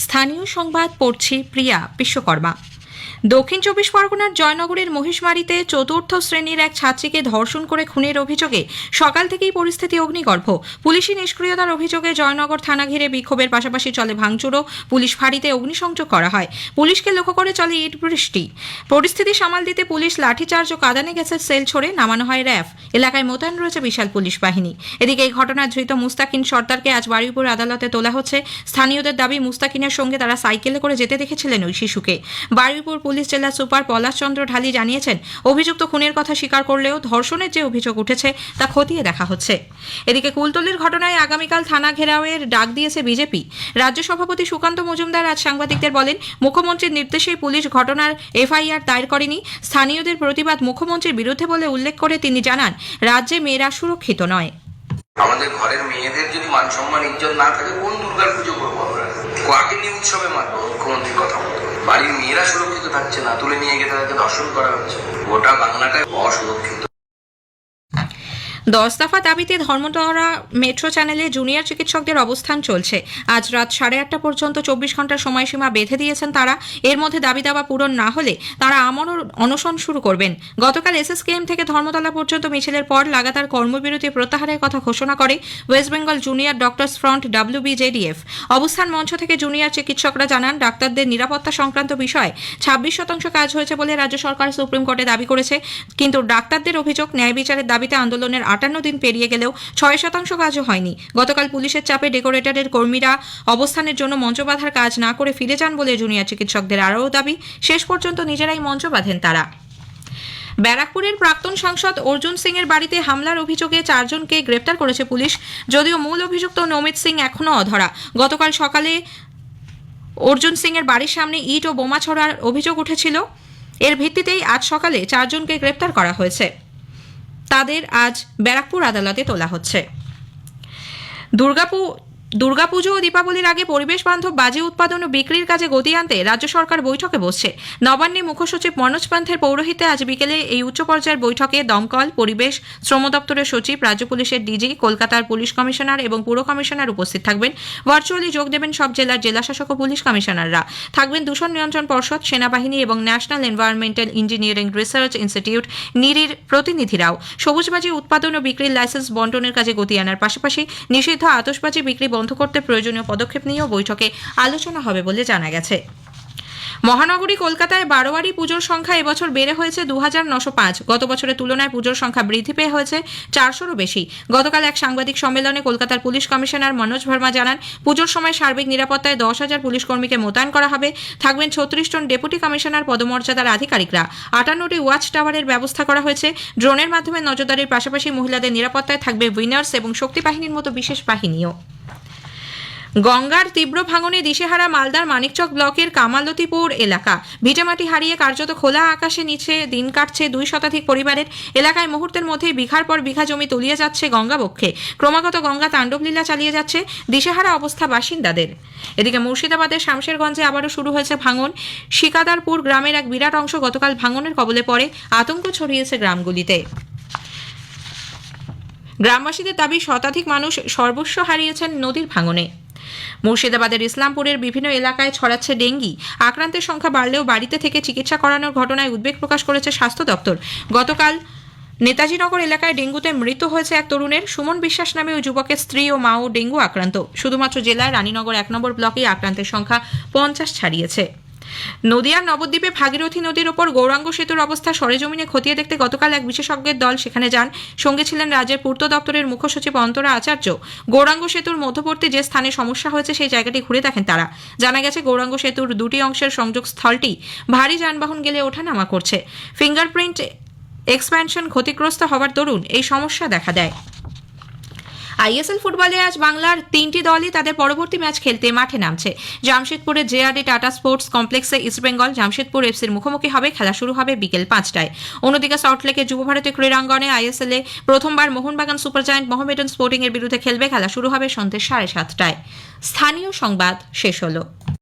স্থানীয় সংবাদ পড়ছি প্রিয়া বিশ্বকর্মা। দক্ষিণ চব্বিশ পরগনার জয়নগরের মহিষমারীতে চতুর্থ শ্রেণীর এক ছাত্রীকে ধর্ষণ করে খুনের অভিযোগে সকাল থেকেই পরিস্থিতি অগ্নিগর্ভ। পুলিশি নিষ্ক্রিয়তার অভিযোগে জয়নগর থানা ঘিরে বিক্ষোভের পাশাপাশি চলে ভাঙচুরও। পুলিশ ফাঁড়িতে অগ্নিসংযোগ করা হয়। পুলিশকে লক্ষ্য করে চলে ইট বৃষ্টি। পরিস্থিতি সামাল দিতে পুলিশ লাঠিচার্জ ও কাঁদানে গ্যাসের সেল ছড়ে নামানো হয় র্যাফ। এলাকায় মোতায়েন রয়েছে বিশাল পুলিশ বাহিনী। এদিকে এই ঘটনায় ধৃত মুস্তাকিন সর্দারকে আজ বারুইপুর আদালতে তোলা হচ্ছে। স্থানীয়দের দাবি, মুস্তাকিনের সঙ্গে তারা সাইকেলে করে যেতে দেখেছিলেন ওই শিশুকে। বারুইপুর পুলিশ জেলা সুপার পলাশ চন্দ্র ঢালি জানিয়েছেন, অভিযুক্ত খুনের কথা স্বীকার করলেও ধর্ষণের যে অভিযোগ উঠেছে তা খতিয়ে দেখা হচ্ছে। এদিকে কুলতলির ঘটনায় আগামীকাল থানা ঘেরাওয়ের ডাক দিয়েছে বিজেপি। রাজ্য সভাপতি সুকান্ত মজুমদার আজ সাংবাদিকদের বলেন, মুখ্যমন্ত্রীর নির্দেশেই পুলিশ ঘটনার এফআইআর দায়ের করেনি। স্থানীয়দের প্রতিবাদ মুখ্যমন্ত্রীর বিরুদ্ধে বলে উল্লেখ করে তিনি জানান, রাজ্যে মেয়েরা সুরক্ষিত নয়। আমাদের ঘরের মেয়েদের যদি মান সম্মান ইজ্জত না থাকে, কোন দুর্গার পুজো করবো আমরা? কাকে নিয়ে উৎসবে মানবো? মুখ্যমন্ত্রীর কথা বলতে বাড়ির মেয়েরা সুরক্ষিত থাকছে না, তুলে নিয়ে গিয়ে তাদেরকে ধর্ষণ করা হচ্ছে। গোটা বাংলাটাই অসুরক্ষিত। 10 দফা দাবিতে ধর্মতলা মেট্রো চ্যানেলে জুনিয়র চিকিৎসকদের অবস্থান চলছে। আজ রাত 8:30 পর্যন্ত 24 ঘন্টার সময়সীমা বেঁধে দিয়েছেন তারা। এর মধ্যে দাবি দাবা পূরণ না হলে তারা অনশন শুরু করবেন। গতকাল এসএসকেএম থেকে ধর্মতলা পর্যন্ত মিছিলের পর লাগাতার কর্মবিরতি প্রত্যাহারের কথা ঘোষণা করে West Bengal junior doctors front WBJDF। অবস্থান মঞ্চ থেকে জুনিয়র চিকিৎসকরা জানান, ডাক্তারদের নিরাপত্তা সংক্রান্ত বিষয়ে 26% কাজ হয়েছে বলে রাজ্য সরকার সুপ্রিম কোর্টে দাবি করেছে। কিন্তু ডাক্তারদের অভিযোগ, ন্যায় বিচারের দাবিতে আন্দোলনের 58 দিন পেরিয়ে গেলেও 6% কাজও হয়নি। গতকাল পুলিশের চাপে ডেকোরেটরের কর্মীরা অবস্থানের জন্য মঞ্চ বাঁধার কাজ না করে ফিরে যান বলে জুনিয়র চিকিৎসকদের আরও দাবি। শেষ পর্যন্ত নিজেরাই মঞ্চ বাঁধেন তারা। ব্যারাকপুরের প্রাক্তন সাংসদ অর্জুন সিং এর বাড়িতে হামলার অভিযোগে 4 জনকে গ্রেপ্তার করেছে পুলিশ, যদিও মূল অভিযুক্ত নমিত সিং এখনও অধরা। গতকাল সকালে অর্জুন সিং এর বাড়ির সামনে ইট ও বোমা ছোড়ার অভিযোগ উঠেছিল। এর ভিত্তিতেই আজ সকালে 4 জনকে গ্রেপ্তার করা হয়েছে। তাদের আজ ব্যারাকপুর আদালতে তোলা হচ্ছে। দুর্গাপুজো ও দীপাবলির আগে পরিবেশ বান্ধব বাজি উৎপাদন ও বিক্রির কাজে গতি আনতে রাজ্য সরকার বৈঠকে বসছে। নবান্নে মুখ্যসচিব মনোজ পান্থের পৌরোহিত্যে আজ বিকেলে এই উচ্চ পর্যায়ের বৈঠকে দমকল, পরিবেশ, শ্রম দপ্তরের সচিব, রাজ্য পুলিশের ডিজি, কলকাতার পুলিশ কমিশনার এবং পুর কমিশনার উপস্থিত থাকবেন। ভার্চুয়ালি যোগ দেবেন সব জেলার জেলাশাসক ও পুলিশ কমিশনাররা। থাকবেন দূষণ নিয়ন্ত্রণ পর্ষদ, সেনাবাহিনী এবং National Environmental Engineering Research Institute নিরির প্রতিনিধিরাও। সবুজবাজি উৎপাদন ও বিক্রির লাইসেন্স বন্টনের কাজে গতি আনার পাশাপাশি নিষিদ্ধ আতশবাজি বিক্রি বন্ধ করতে প্রয়োজনীয় পদক্ষেপ নিয়েও বৈঠকে আলোচনা হবে বলে জানা গেছে। মহানগরী কলকাতায় বারোয়ারি পুজোর সংখ্যা এবছর বেড়ে হয়েছে 2905। গত বছরের তুলনায় পুজোর সংখ্যা বৃদ্ধি পেয়ে হয়েছে 400-রও বেশি। গতকাল এক সাংবাদিক সম্মেলনে কলকাতার পুলিশ কমিশনার মনোজ ভার্মা জানান, পুজোর সময় সার্বিক নিরাপত্তায় 10,000 পুলিশ কর্মীকে মোতায়েন করা হবে। থাকবেন 36 জন ডেপুটি কমিশনার পদমর্যাদার আধিকারিকরা। 58টি ওয়াচ টাওয়ারের ব্যবস্থা করা হয়েছে। ড্রোনের মাধ্যমে নজরদারির পাশাপাশি মহিলাদের নিরাপত্তায় থাকবে উইনার্স এবং শক্তি বাহিনীর মতো বিশেষ বাহিনীও। গঙ্গার তীব্র ভাঙনে দিশেহারা মালদার মানিকচক ব্লকের কামালতিপুর এলাকা। ভিটেমাটি হারিয়ে কার্যত খোলা আকাশে নিচে দিন কাটছে 2 শতাধিক পরিবারের। এলাকায় মুহূর্তের মধ্যেই বিঘার পর বিঘা জমি তলিয়ে যাচ্ছে গঙ্গাবক্ষে। ক্রমাগত গঙ্গা তাণ্ডবলীলা চালিয়ে যাচ্ছে। দিশেহারা অবস্থা বাসিন্দাদের। এদিকে মুর্শিদাবাদের শামশেরগঞ্জে আবারও শুরু হয়েছে ভাঙন। শিকাদারপুর গ্রামের এক বিরাট অংশ গতকাল ভাঙনের কবলে পড়ে। আতঙ্ক ছড়িয়েছে গ্রামগুলিতে। গ্রামবাসীদের দাবি, শতাধিক মানুষ সর্বস্ব হারিয়েছেন নদীর ভাঙনে। মুর্শিদাবাদের ইসলামপুরের বিভিন্ন এলাকায় ছড়াচ্ছে ডেঙ্গি। আক্রান্তের সংখ্যা বাড়লেও বাড়িতে থেকে চিকিৎসা করানোর ঘটনায় উদ্বেগ প্রকাশ করেছে স্বাস্থ্য দপ্তর। গতকাল নেতাজিনগর এলাকায় ডেঙ্গুতে মৃত্যু হয়েছে এক তরুণের। সুমন বিশ্বাস নামে ওই যুবকের স্ত্রী ও মাও ডেঙ্গু আক্রান্ত। শুধুমাত্র জেলায় রানীনগর 1 নম্বর ব্লকেই আক্রান্তের সংখ্যা 50 ছাড়িয়েছে। নদিয়ার নবদ্বীপে ভাগীরথী নদীর ওপর গৌরাঙ্গ সেতুর অবস্থা সরেজমিনে খতিয়ে দেখতে গতকাল এক বিশেষজ্ঞের দল সেখানে যান। সঙ্গে ছিলেন রাজ্যের পূর্ত দপ্তরের মুখ্য সচিব অন্তরা আচার্য। গৌরাঙ্গ সেতুর মধ্যবর্তী যে স্থানে সমস্যা হয়েছে সেই জায়গাটি ঘুরে দেখেন তারা। জানা গেছে, গৌরাঙ্গ সেতুর 2টি অংশের সংযোগ স্থলটি ভারী যানবাহন গেলে ওঠানামা করছে। ফিঙ্গারপ্রিন্ট এক্সপ্যানশন ক্ষতিগ্রস্ত হওয়ার দরুন এই সমস্যা দেখা দেয়। আইএসএল ফুটবলে আজ বাংলার 3টি দলই তাদের পরবর্তী ম্যাচ খেলতে মাঠে নামছে। জামশেদপুরের জেআরডি টাটা স্পোর্টস কমপ্লেক্সে ইস্টবেঙ্গল জামশেদপুর এফসির মুখোমুখি হবে। খেলা শুরু হবে বিকেল 5টায়। অন্যদিকে সল্টলেকের যুবভারতী ক্রীড়াঙ্গনে আইএসএল এ প্রথমবার Mohun Bagan super giant Mohammedan sporting এর বিরুদ্ধে খেলবে। খেলা শুরু হবে সন্ধ্যে 7:30টায়। স্থানীয় সংবাদ শেষ হলো।